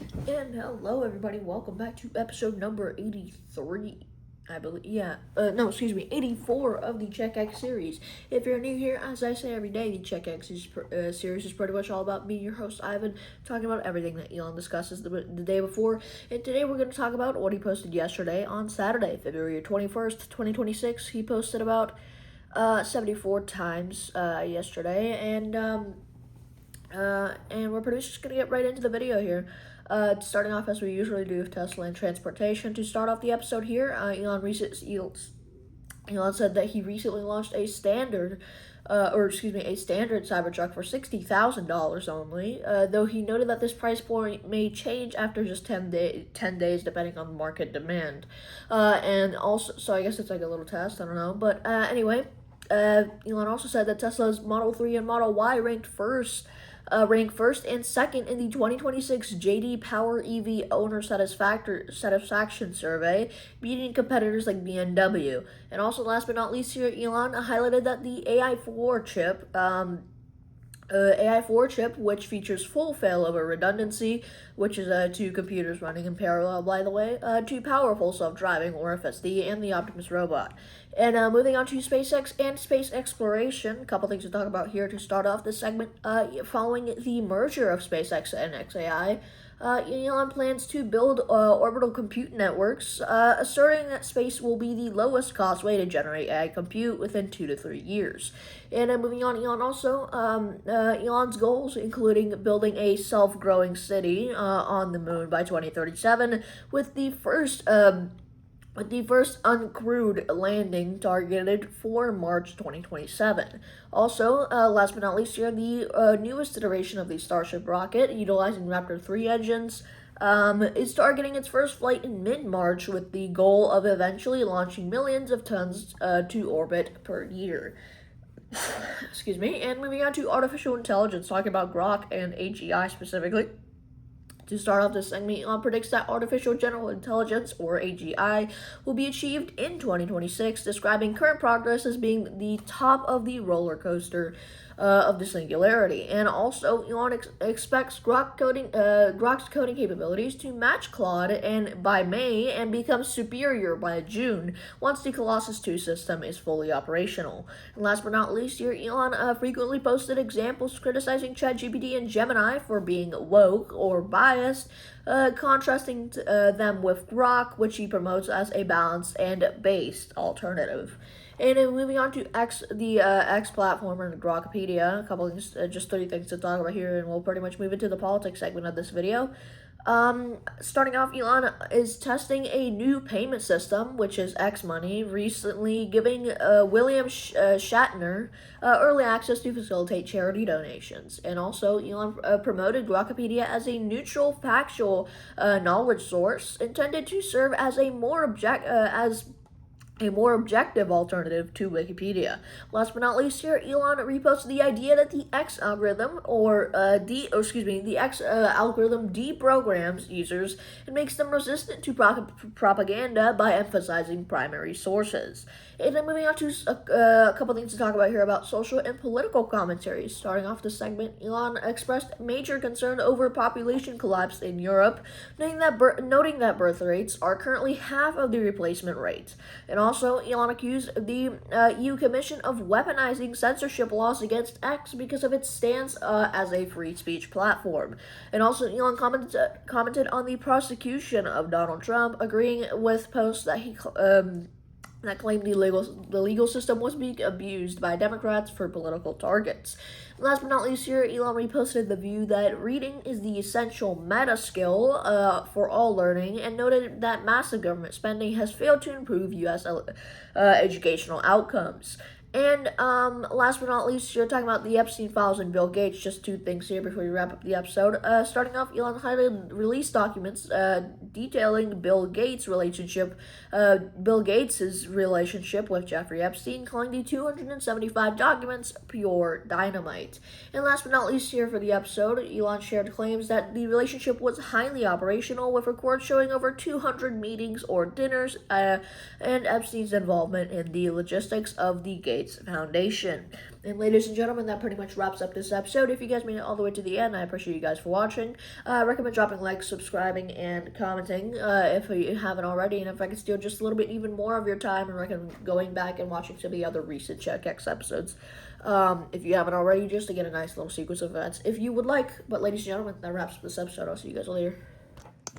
And hello, everybody. Welcome back to episode number 83, I believe. Yeah, no, excuse me, 84 of the CheckX series. If you're new here, as I say every day, the CheckX series is pretty much all about me, your host, Ivan, talking about everything that Elon discusses the day before. And today we're going to talk about what he posted yesterday on Saturday, February 21st, 2026. He posted about 74 times yesterday, and we're pretty much just going to get right into the video here. Starting off as we usually do with Tesla and transportation. To start off the episode here, Elon said that he recently launched a standard Cybertruck for $60,000 only, though he noted that this price point may change after just 10 days depending on market demand. And also, so I guess it's like a little test, I don't know. But anyway, Elon also said that Tesla's Model 3 and Model Y rank first and second in the 2026 JD Power EV Owner Satisfaction Survey, beating competitors like BMW. And also, last but not least, here Elon highlighted that the AI4 chip, which features full failover redundancy, which is two computers running in parallel, by the way, to powerful self-driving, or FSD, and the Optimus robot. And moving on to SpaceX and space exploration, a couple things to talk about here to start off this segment. Following the merger of SpaceX and XAI, Elon plans to build orbital compute networks, asserting that space will be the lowest cost way to generate AI compute within 2 to 3 years. And moving on, Elon's goals, including building a self-growing city on the moon by 2037, with the first uncrewed landing targeted for March 2027. Also, last but not least here, the newest iteration of the Starship rocket, utilizing Raptor 3 engines, is targeting its first flight in mid-March with the goal of eventually launching millions of tons to orbit per year. Excuse me. And moving on to artificial intelligence, talking about Grok and AGI specifically. To start off this segment, Elon predicts that artificial general intelligence, or AGI, will be achieved in 2026, describing current progress as being the top of the roller coaster of the singularity. And also, Elon expects Grok's coding capabilities to match Claude and by May and become superior by June once the Colossus 2 system is fully operational. And last but not least, here Elon frequently posted examples criticizing ChatGPT and Gemini for being woke or biased, contrasting them with Grok, which he promotes as a balanced and based alternative. And then moving on to the X platform and Grokpedia, a couple things, just 3 things to talk about here, and we'll pretty much move into the politics segment of this video. Starting off, Elon is testing a new payment system, which is X Money, recently giving William Shatner early access to facilitate charity donations. And also, Elon promoted Grokpedia as a neutral, factual knowledge source intended to serve as a more objective alternative to Wikipedia. Last but not least, here Elon reposted the idea that the X algorithm, the X algorithm deprograms users and makes them resistant to propaganda by emphasizing primary sources. And then moving on to a couple things to talk about here about social and political commentaries. Starting off this segment, Elon expressed major concern over population collapse in Europe, noting that birth rates are currently half of the replacement rate. And also, Elon accused the EU Commission of weaponizing censorship laws against X because of its stance as a free speech platform. And also, Elon commented on the prosecution of Donald Trump, agreeing with posts that claimed the legal system was being abused by Democrats for political targets. Last but not least here, Elon reposted the view that reading is the essential meta skill for all learning, and noted that massive government spending has failed to improve U.S. Educational outcomes. And last but not least, you're talking about the Epstein files and Bill Gates. Just 2 things here before we wrap up the episode. Starting off, Elon highlighted release documents detailing Bill Gates' relationship with Jeffrey Epstein, calling the 275 documents pure dynamite. And last but not least, here for the episode, Elon shared claims that the relationship was highly operational, with records showing over 200 meetings or dinners, and Epstein's involvement in the logistics of the Gates Foundation. And ladies and gentlemen, that pretty much wraps up this episode. If you guys made it all the way to the end, I appreciate you guys for watching. I recommend dropping likes, subscribing, and commenting if you haven't already. And if I can steal just a little bit even more of your time, I recommend going back and watching some of the other recent CheckX episodes. If you haven't already, just to get a nice little sequence of events if you would like. But ladies and gentlemen, that wraps up this episode. I'll see you guys later.